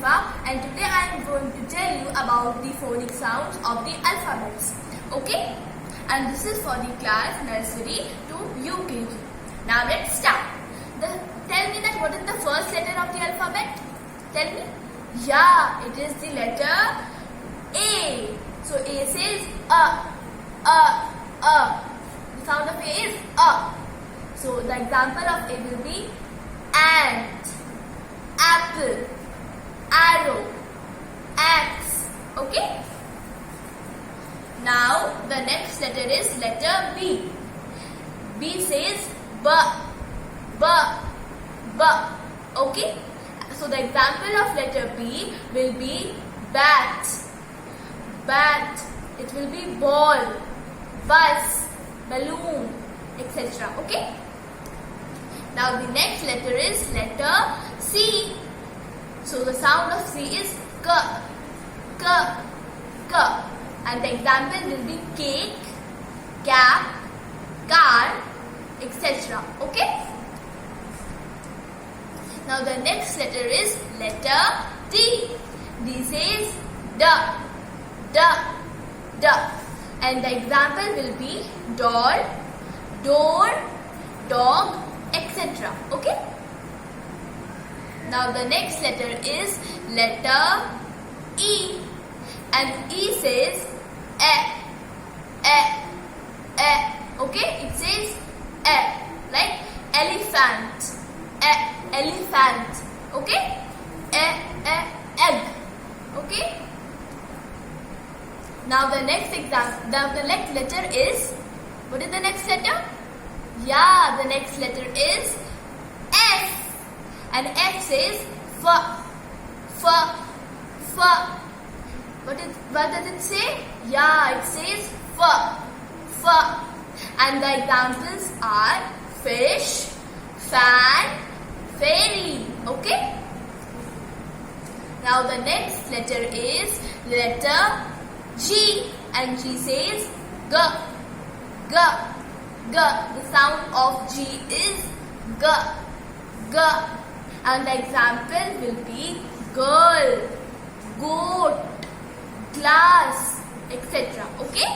Shifa, and today I am going to tell you about the phonic sounds of the alphabets. Okay? And this is for the class nursery to UKG. Now let's start. Tell me that what is the first letter of the alphabet? Tell me. Yeah, it is the letter A. So A says A. The sound of A is A. So the example of A will be ant, apple, arrow, axe. Okay? Now the next letter is letter B. B says B. Okay? So the example of letter B will be bat. It will be ball, bus, balloon, etc. Okay? Now the next letter is letter C. So the sound of C is K. And the example will be cake, cap, car, etc. Okay? Now the next letter is letter D. D says D. And the example will be doll, door, dog, etc. Okay? Now the next letter is letter E. And E says okay? It says like elephant. Elephant. Okay? Egg. Okay? Now the next letter is, what is the next letter? Yeah, the next letter is F. And F says F. What does it say? Yeah, it says F. And the examples are fish, fan, fairy. Okay? Now the next letter is letter G. And G says G. The sound of G is G. And the example will be girl, goat, glass, etc. Okay?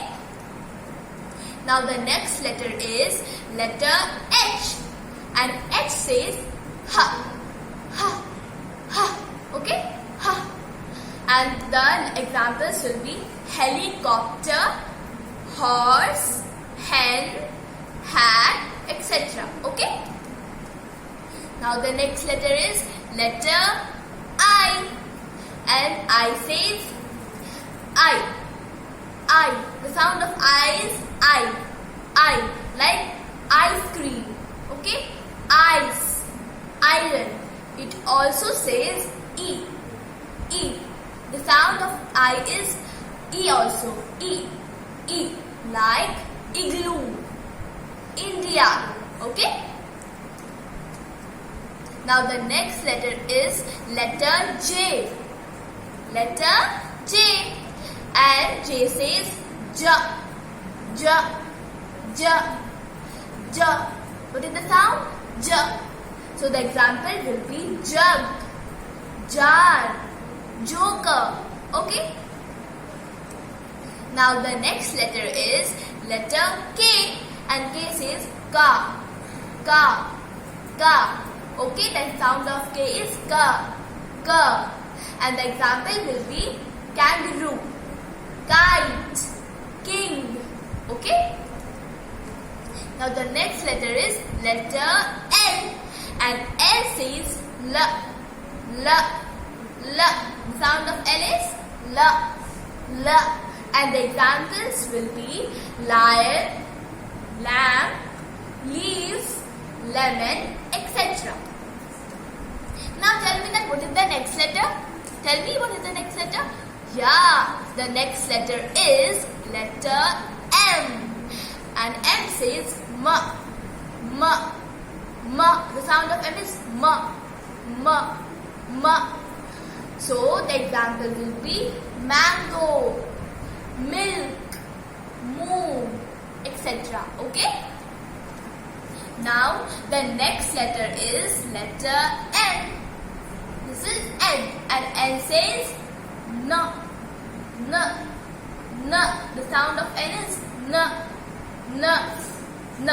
Now the next letter is letter H. And H says ha. Okay? Ha. And the examples will be helicopter, horse, hen, hat, etc. Okay? Now the next letter is letter I. And I says I. The sound of I is I. Like ice cream. Okay? Ice. Iron. It also says E. The sound of I is E also. E. Like igloo. India. Okay? Now the next letter is letter J. Letter J. And J says J. What is the sound? J. So the example will be jug, jar, joker. Okay? Now the next letter is letter K. And K says ka. Okay? The sound of K is ka. And the example will be kangaroo, kite, king. Okay? Now the next letter is letter L. And L says L. The sound of L is L. And the examples will be lion, lamb, leaves, lemon, etc. Now tell me that what is the next letter? Tell me what is the next letter? Yeah, the next letter is letter M. And M says M. The sound of M is M. So the example will be mango, milk, moon, etc. Okay? Now the next letter is letter N. This is N, and N says N. N. N. The sound of N is N. N. N.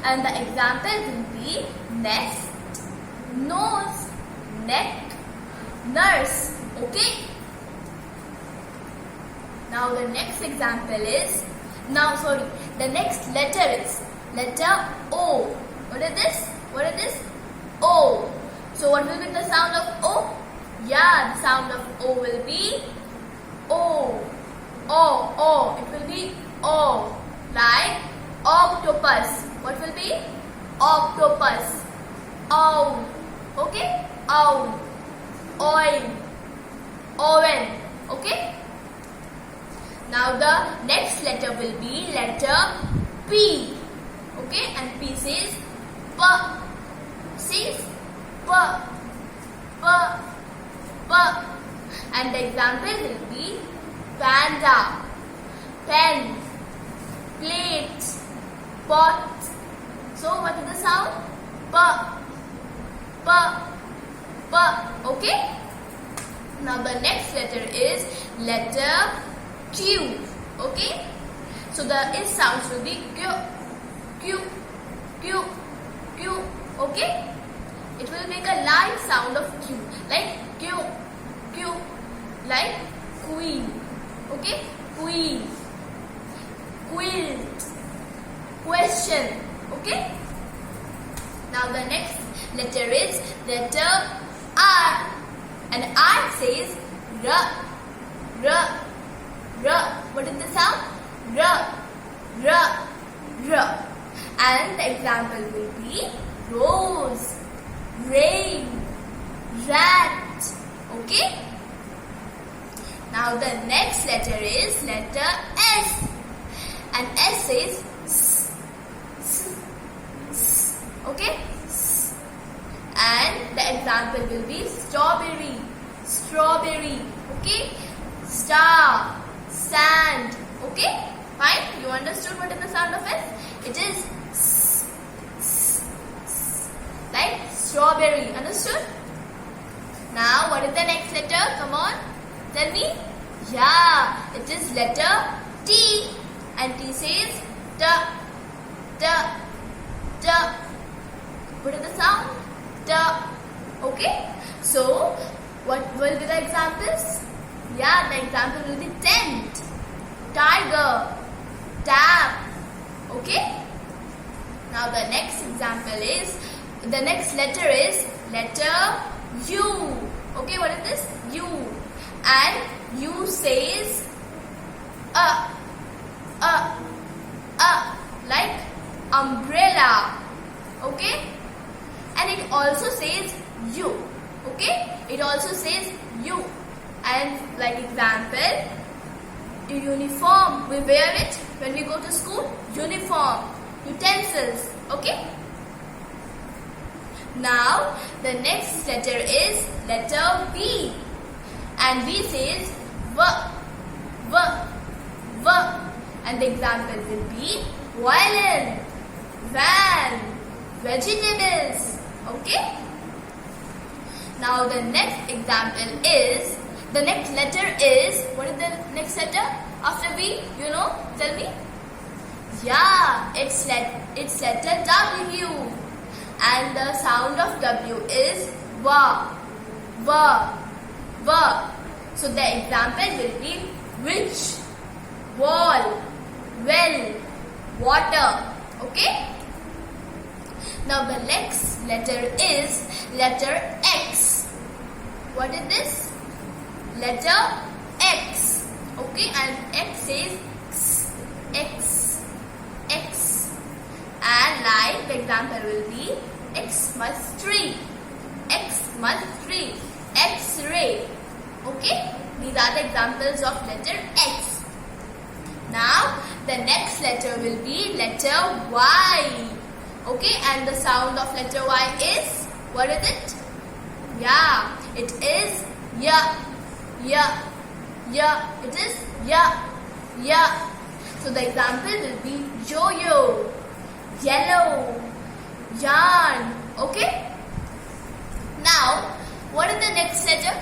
And the example will be nest, nose, neck, nurse. Okay. Now the next example is, the next letter is letter O. What is this? What is this? O. So what will be the sound of O? Yeah, the sound of O will be O. O. O. It will be O. Like octopus. What will be? Octopus. O. Okay? O. Oil. Oven. Okay? Now the next letter will be letter P. Okay? And P says P. Says P. P. P. And the example will be panda, pen, plate, pot. So what is the sound? P. P. P. Okay? Now the next letter is letter Q. Okay? So the is sounds will be Q. Q. Q. Q. Okay? It will make a light sound of Q. Like Q. Q. Like queen. Okay? Queen. Quilt. Question. Okay? Now the next letter is letter R. And R says R. R. R. What is the sound? R. R. R. And the example will be rose, rain, rat. Okay? Now the next letter is letter S. And S says S. S. S. Okay? S. And the example will be strawberry, strawberry. Okay? Star, sand. Okay? Fine? You understood what is the sound of S? It is S. S. S. Like strawberry. Understood? Now what is the next letter? Come on. Tell me. Yeah. It is letter T. And T says T. T. T. What is the sound? T. Okay? So, what will be the examples? Yeah, the example will be tent, tiger, tap. Okay? Now the next example is, the next letter is letter U. Okay, what is this? U. And U says like umbrella. Okay? And it also says U. Okay? It also says U. And like example, uniform. We wear it when we go to school. Uniform. Utensils. Okay? Now, the next letter is letter V. And V says V. V. V. And the example will be violin, van, vegetables. Okay? Now the next example is, the next letter is, what is the next letter after V? You know? Tell me. Yeah, it's letter W. And the sound of W is W. W. W. So the example will be which, wall, well, water. Okay? Now the next letter is letter X. What is this? Letter X. Okay, and X says X. X. And like the example will be Xmas tree. Xmas tree. X-ray. Okay, these are the examples of letter X. Now the next letter will be letter Y. Okay, and the sound of letter Y is, what is it? Yeah, it is ya. Ya. Ya. It is ya. Ya. So the example will be yo-yo, yellow, yarn. Okay. Now, what is the next letter?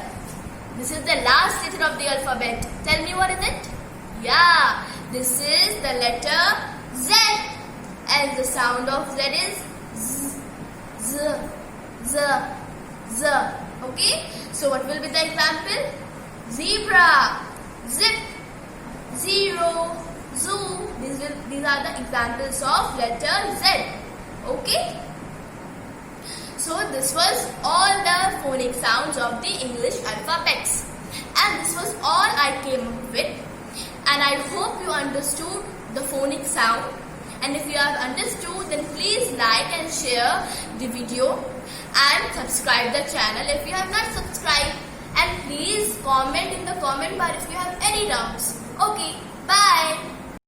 This is the last letter of the alphabet. Tell me what is it? Yeah, this is the letter Z. And the sound of Z is Z, Z, Z, Z. Okay? So what will be the example? Zebra, zip, zero, zoo. These are the examples of letter Z. Okay? So this was all the phonic sounds of the English alphabets. And this was all I came up with. And I hope you understood the phonic sound. And if you have understood, then please like and share the video and subscribe the channel if you have not subscribed. And please comment in the comment bar if you have any doubts. Okay, bye.